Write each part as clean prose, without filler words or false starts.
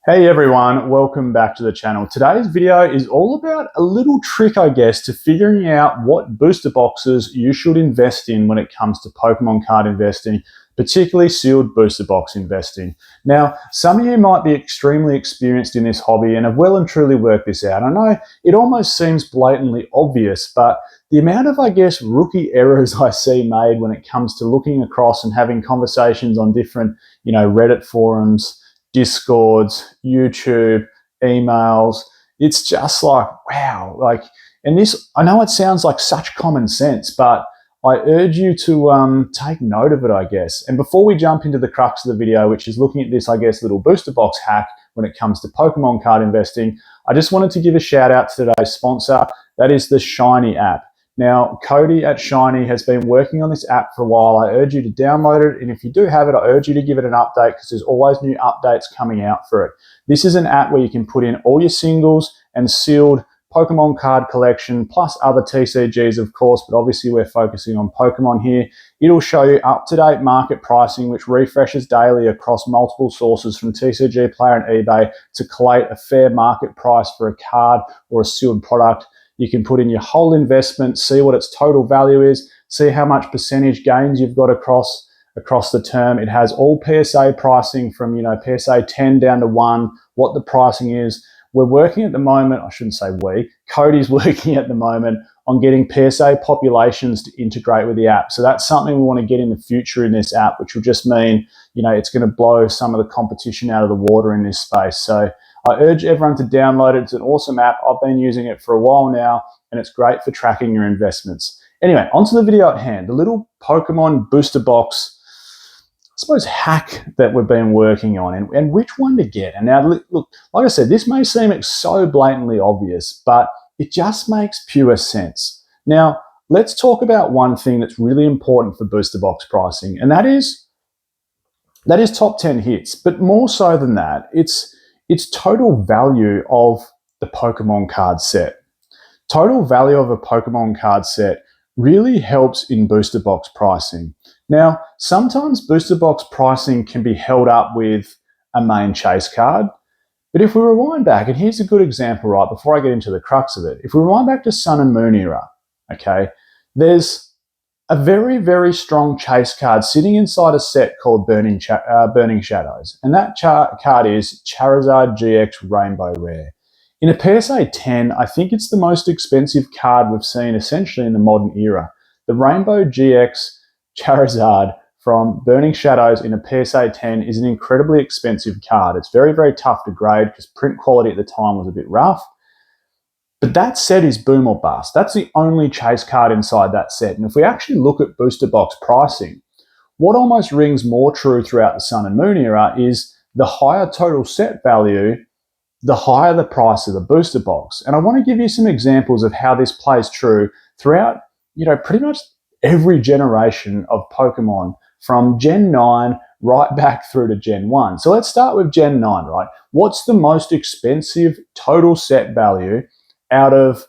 Hey everyone, welcome back to the channel. Today's video is all about a little trick, I guess, to figuring out what booster boxes you should invest in when it comes to Pokemon card investing, particularly sealed booster box investing. Now, some of you might be extremely experienced in this hobby and have well and truly worked this out. I know it almost seems blatantly obvious, but the amount of, I guess, rookie errors I see made when it comes to looking across and having conversations on different, Reddit forums, Discords, YouTube, emails. It's just like, wow. And this, I know it sounds like such common sense, but I urge you to take note of it, I guess. And before we jump into the crux of the video, which is looking at this, I guess, little booster box hack when it comes to Pokemon card investing, I just wanted to give a shout out to today's sponsor. That is the Shiny app. Now, Cody at Shiny has been working on this app for a while. I urge you to download it, and if you do have it, I urge you to give it an update because there's always new updates coming out for it. This is an app where you can put in all your singles and sealed Pokemon card collection, plus other TCGs, of course, but obviously we're focusing on Pokemon here. It'll show you up-to-date market pricing, which refreshes daily across multiple sources from TCG Player and eBay to collate a fair market price for a card or a sealed product. You can put in your whole investment, see what its total value is, see how much percentage gains you've got across the term. It has all PSA pricing from, PSA 10 down to 1, what the pricing is. We're working at the moment, I shouldn't say we, Cody's working at the moment on getting PSA populations to integrate with the app. So that's something we want to get in the future in this app, which will just mean, it's going to blow some of the competition out of the water in this space. So I urge everyone to download it. It's an awesome app. I've been using it for a while now, and it's great for tracking your investments. Anyway, onto the video at hand, the little Pokemon booster box, I suppose, hack that we've been working on and which one to get. And now, look, like I said, this may seem so blatantly obvious, but it just makes pure sense. Now, let's talk about one thing that's really important for booster box pricing, and that is top 10 hits. But more so than that, it's total value of the Pokemon card set. Total value of a Pokemon card set really helps in booster box pricing. Now, sometimes booster box pricing can be held up with a main chase card, but if we rewind back, and here's a good example, right, before I get into the crux of it, if we rewind back to Sun and Moon era, okay, there's a very, very strong chase card sitting inside a set called Burning Shadows. And that card is Charizard GX Rainbow Rare. In a PSA 10, I think it's the most expensive card we've seen essentially in the modern era. The Rainbow GX Charizard from Burning Shadows in a PSA 10 is an incredibly expensive card. It's very, very tough to grade because print quality at the time was a bit rough. But that set is boom or bust. That's the only chase card inside that set. And if we actually look at booster box pricing, what almost rings more true throughout the Sun and Moon era is the higher total set value, the higher the price of the booster box. And I want to give you some examples of how this plays true throughout, pretty much every generation of Pokemon from Gen 9 right back through to Gen 1. So let's start with Gen 9, right? What's the most expensive total set value out of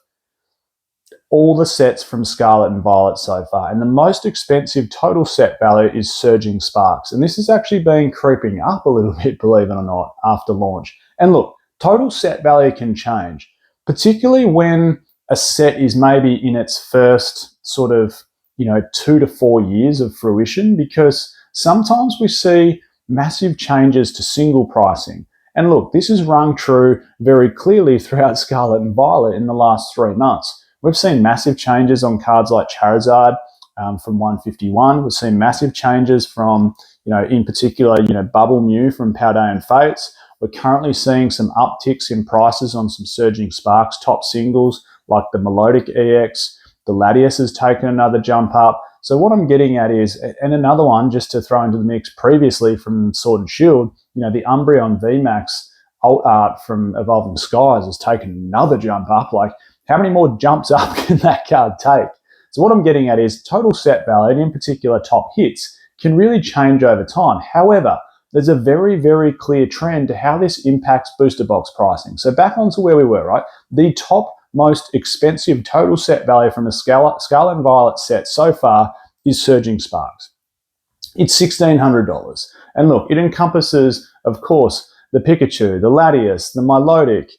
all the sets from Scarlet and Violet so far? And the most expensive total set value is Surging Sparks. And this has actually been creeping up a little bit, believe it or not, after launch. And look, total set value can change, particularly when a set is maybe in its first sort of, 2 to 4 years of fruition, because sometimes we see massive changes to single pricing. And look, this has rung true very clearly throughout Scarlet and Violet in the last 3 months. We've seen massive changes on cards like Charizard from 151. We've seen massive changes from, in particular, Bubble Mew from Paldean Fates. We're currently seeing some upticks in prices on some Surging Sparks top singles like the Melodic EX. The Latias has taken another jump up. So what I'm getting at is, and another one just to throw into the mix previously from Sword and Shield, the Umbreon VMAX alt art from Evolving Skies has taken another jump up. Like, how many more jumps up can that card take? So what I'm getting at is total set value, and in particular top hits, can really change over time. However, there's a very, very clear trend to how this impacts booster box pricing. So back onto where we were, right? The top most expensive total set value from a Scarlet and Violet set so far is Surging Sparks. It's $1,600. And look, it encompasses, of course, the Pikachu, the Latias, the Milotic,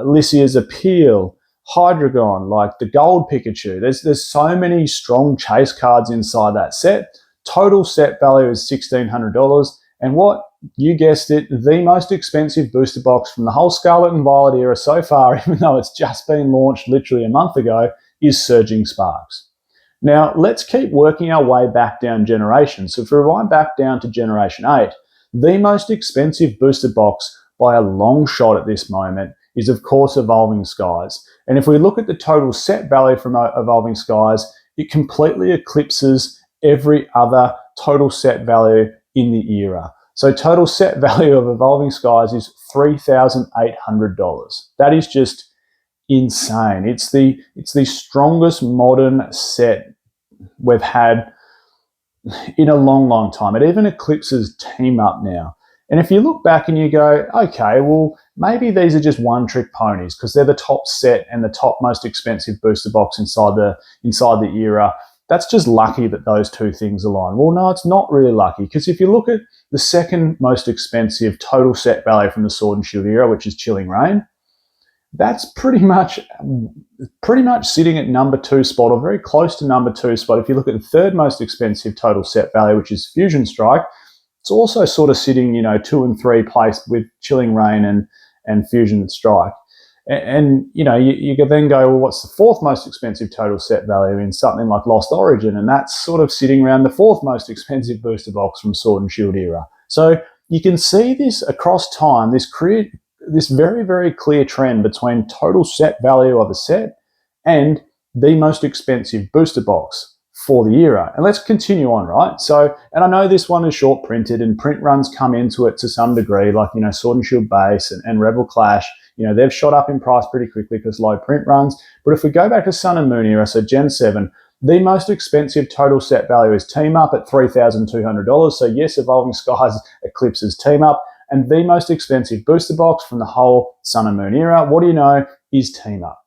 Lysia's Appeal, Hydreigon, like the Gold Pikachu. There's so many strong chase cards inside that set. Total set value is $1,600. And what, you guessed it, the most expensive booster box from the whole Scarlet and Violet era so far, even though it's just been launched literally a month ago, is Surging Sparks. Now, let's keep working our way back down generations. So if we rewind back down to Generation 8, the most expensive booster box by a long shot at this moment is, of course, Evolving Skies. And if we look at the total set value from Evolving Skies, it completely eclipses every other total set value in the era. So total set value of Evolving Skies is $3,800. That is just insane. It's the strongest modern set we've had in a long, long time. It even eclipses Team Up now. And if you look back and you go, okay, well, maybe these are just one-trick ponies because they're the top set and the top most expensive booster box inside the era. That's just lucky that those two things align. Well, no, it's not really lucky, because if you look at the second most expensive total set value from the Sword and Shield era, which is Chilling Reign, that's pretty much sitting at number 2 spot, or very close to number 2 spot. If you look at the third most expensive total set value, which is Fusion Strike, it's also sort of sitting, 2 and 3 place with Chilling Reign and Fusion Strike. And you could then go, well, what's the fourth most expensive total set value in something like Lost Origin? And that's sort of sitting around the fourth most expensive booster box from Sword and Shield era. So you can see this across time, this very, very clear trend between total set value of a set and the most expensive booster box for the era. And let's continue on, right? So, and I know this one is short printed and print runs come into it to some degree, like, Sword and Shield Base and Rebel Clash. They've shot up in price pretty quickly because low print runs. But if we go back to Sun and Moon era, so Gen 7, the most expensive total set value is Team Up at $3,200. So yes, Evolving Skies eclipses Team Up. And the most expensive booster box from the whole Sun and Moon era, what do you know, is Team Up.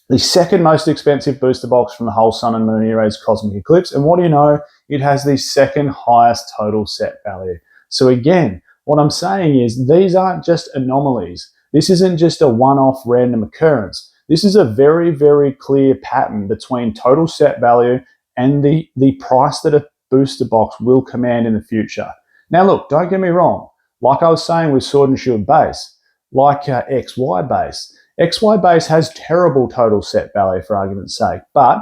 The second most expensive booster box from the whole Sun and Moon era is Cosmic Eclipse. And what do you know, it has the second highest total set value. So again, what I'm saying is these aren't just anomalies. This isn't just a one-off random occurrence. This is a very, very clear pattern between total set value and the price that a booster box will command in the future. Now look, don't get me wrong. Like I was saying with Sword and Shield Base, like XY Base. XY Base has terrible total set value, for argument's sake, but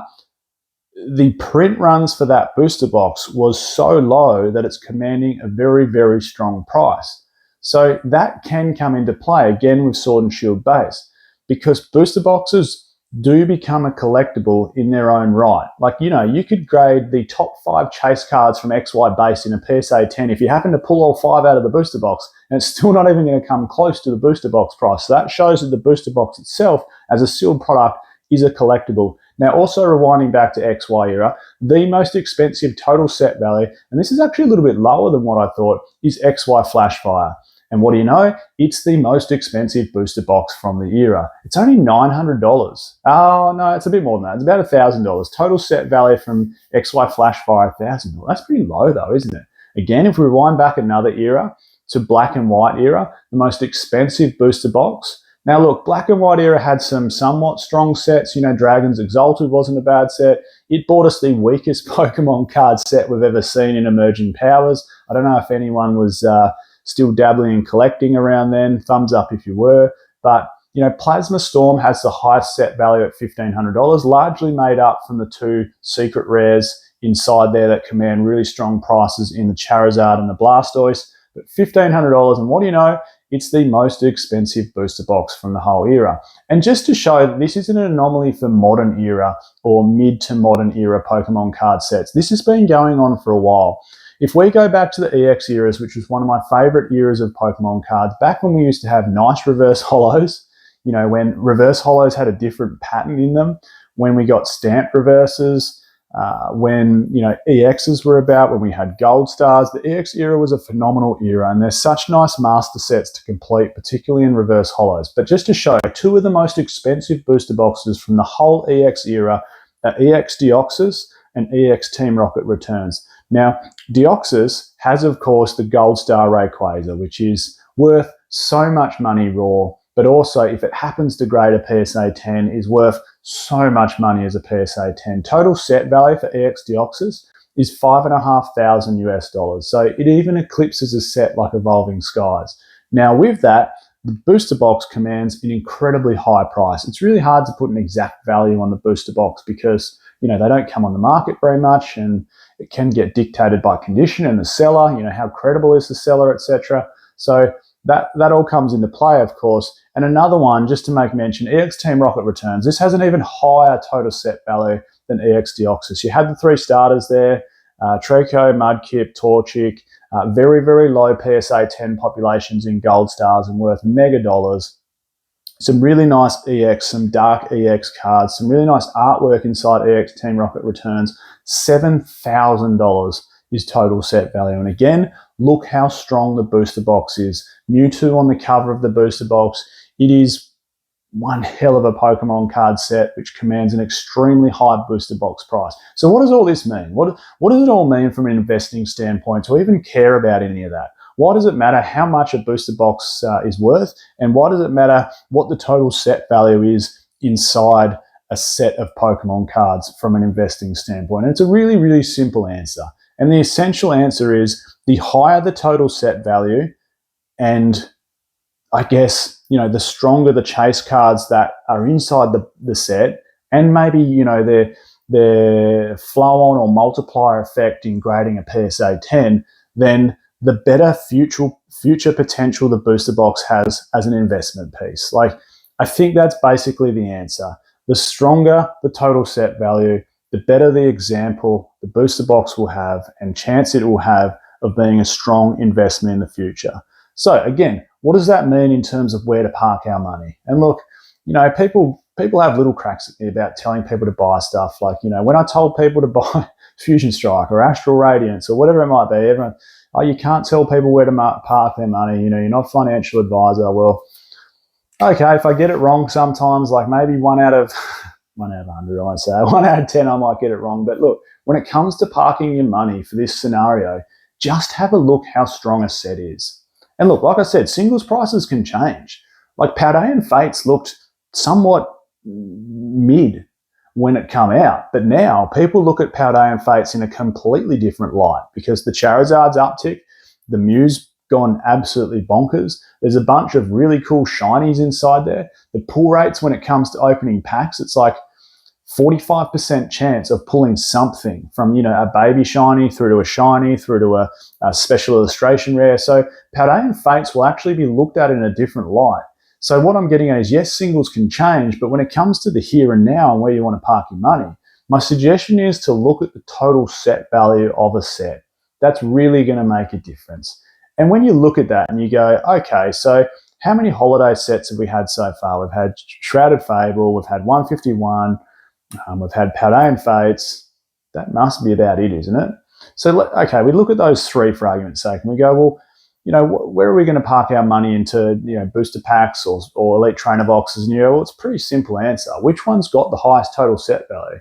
the print runs for that booster box was so low that it's commanding a very, very strong price. So that can come into play again with Sword and Shield Base, because booster boxes do become a collectible in their own right. Like, you could grade the top 5 chase cards from XY Base in a PSA 10 if you happen to pull all 5 out of the booster box, and it's still not even going to come close to the booster box price. So that shows that the booster box itself as a sealed product is a collectible. Now, also rewinding back to XY era, the most expensive total set value, and this is actually a little bit lower than what I thought, is XY Flashfire. And what do you know? It's the most expensive booster box from the era. It's only $900. Oh, no, it's a bit more than that. It's about $1,000. Total set value from XY Flashfire, $1,000. That's pretty low though, isn't it? Again, if we rewind back another era to Black and White era, the most expensive booster box. Now look, Black and White era had some somewhat strong sets. Dragons Exalted wasn't a bad set. It bought us the weakest Pokemon card set we've ever seen in Emerging Powers. I don't know if anyone was still dabbling in collecting around then. Thumbs up if you were. But, Plasma Storm has the highest set value at $1,500, largely made up from the 2 secret rares inside there that command really strong prices in the Charizard and the Blastoise. But $1,500, and what do you know? It's the most expensive booster box from the whole era. And just to show that this isn't an anomaly for modern era or mid to modern era Pokemon card sets, this has been going on for a while. If we go back to the EX eras, which was one of my favorite eras of Pokemon cards, back when we used to have nice reverse holos, when reverse holos had a different pattern in them, when we got stamped reverses, when EXs were about, when we had gold stars, the EX era was a phenomenal era, and there's such nice master sets to complete, particularly in reverse holos. But just to show, 2 of the most expensive booster boxes from the whole EX era are EX Deoxys and EX Team Rocket Returns. Now, Deoxys has, of course, the Gold Star Rayquaza, which is worth so much money raw, but also if it happens to grade a PSA 10 is worth so much money as a PSA 10. Total set value for EX Deoxys is $5,500 US. So it even eclipses a set like Evolving Skies. Now with that, the booster box commands an incredibly high price. It's really hard to put an exact value on the booster box because, they don't come on the market very much, and it can get dictated by condition and the seller, how credible is the seller, etc. So that all comes into play, of course. And another one, just to make mention, EX Team Rocket Returns. This has an even higher total set value than EX Deoxys. You had the 3 starters there, Trico, Mudkip, Torchic, very, very low PSA 10 populations in gold stars and worth mega dollars. Some really nice EX, some dark EX cards, some really nice artwork inside EX Team Rocket Returns. $7,000 is total set value. And again, look how strong the booster box is. Mewtwo on the cover of the booster box. It is one hell of a Pokemon card set, which commands an extremely high booster box price. So what does all this mean? What does it all mean from an investing standpoint to even care about any of that? Why does it matter how much a booster box is worth? And why does it matter what the total set value is inside a set of Pokemon cards from an investing standpoint? And it's a really, really simple answer. And the essential answer is the higher the total set value, and I guess, the stronger the chase cards that are inside the set, and maybe, their flow-on or multiplier effect in grading a PSA 10, then the better future potential the booster box has as an investment piece. I think that's basically the answer. The stronger the total set value, the better the example the booster box will have and chance it will have of being a strong investment in the future. So again, what does that mean in terms of where to park our money? And look, people have little cracks at me about telling people to buy stuff. When I told people to buy Fusion Strike or Astral Radiance or whatever it might be, everyone, you can't tell people where to park their money. You're not a financial advisor. Well, okay, if I get it wrong sometimes, like maybe 1 out of 100, I might say, 1 out of 10, I might get it wrong. But look, when it comes to parking your money for this scenario, just have a look how strong a set is. And look, like I said, singles prices can change. Like Paldean Fates looked somewhat mid when it come out, but now people look at Paldean Fates in a completely different light because the Charizard's uptick, the Mew's gone absolutely bonkers. There's a bunch of really cool shinies inside there. The pull rates when it comes to opening packs, it's like 45% chance of pulling something from, a baby shiny through to a shiny, through to a special illustration rare. So Paldean Fates will actually be looked at in a different light. So what I'm getting at is, yes, singles can change, but when it comes to the here and now and where you want to park your money, my suggestion is to look at the total set value of a set. That's really going to make a difference. And when you look at that and you go, okay, so how many holiday sets have we had so far? We've had Shrouded Fable, we've had 151, we've had Paldean Fates. That must be about it, isn't it? So, okay, we look at those 3 for argument's sake, and we go, well, where are we going to park our money into, booster packs or elite trainer boxes? And well, it's a pretty simple answer. Which one's got the highest total set value?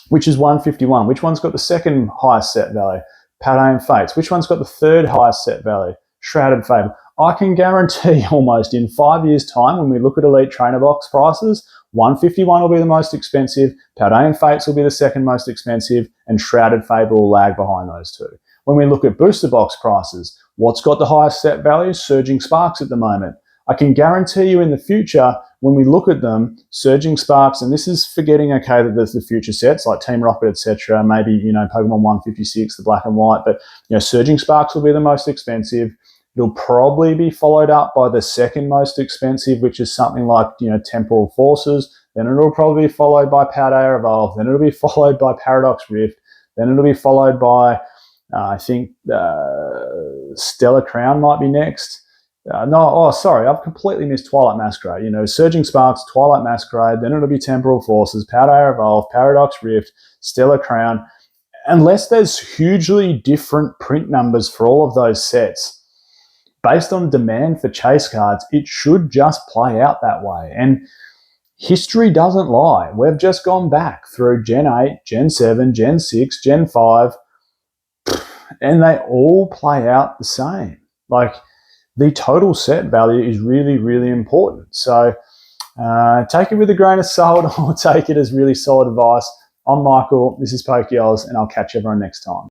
Which is 151. Which one's got the second highest set value? Paldean Fates. Which one's got the third highest set value? Shrouded Fable. I can guarantee almost in 5 years' time, when we look at elite trainer box prices, 151 will be the most expensive, Paldean Fates will be the second most expensive, and Shrouded Fable will lag behind those 2. When we look at booster box prices, what's got the highest set value? Surging Sparks at the moment. I can guarantee you in the future, when we look at them, Surging Sparks, and this is forgetting, okay, that there's the future sets like Team Rocket, etc., maybe, Pokemon 156, the black and white, but, Surging Sparks will be the most expensive. It'll probably be followed up by the second most expensive, which is something like, Temporal Forces. Then it'll probably be followed by Paldea Evolve. Then it'll be followed by Paradox Rift. Then it'll be followed by, I think, Stellar Crown might be next. I've completely missed Twilight Masquerade. Surging Sparks, Twilight Masquerade, then it'll be Temporal Forces, Paldea Evolve, Paradox Rift, Stellar Crown. Unless there's hugely different print numbers for all of those sets, based on demand for chase cards, it should just play out that way. And history doesn't lie. We've just gone back through Gen 8, Gen 7, Gen 6, Gen 5, and they all play out the same. Like, the total set value is really, really important. So take it with a grain of salt or take it as really solid advice. I'm Michael, this is Poke Oz, and I'll catch everyone next time.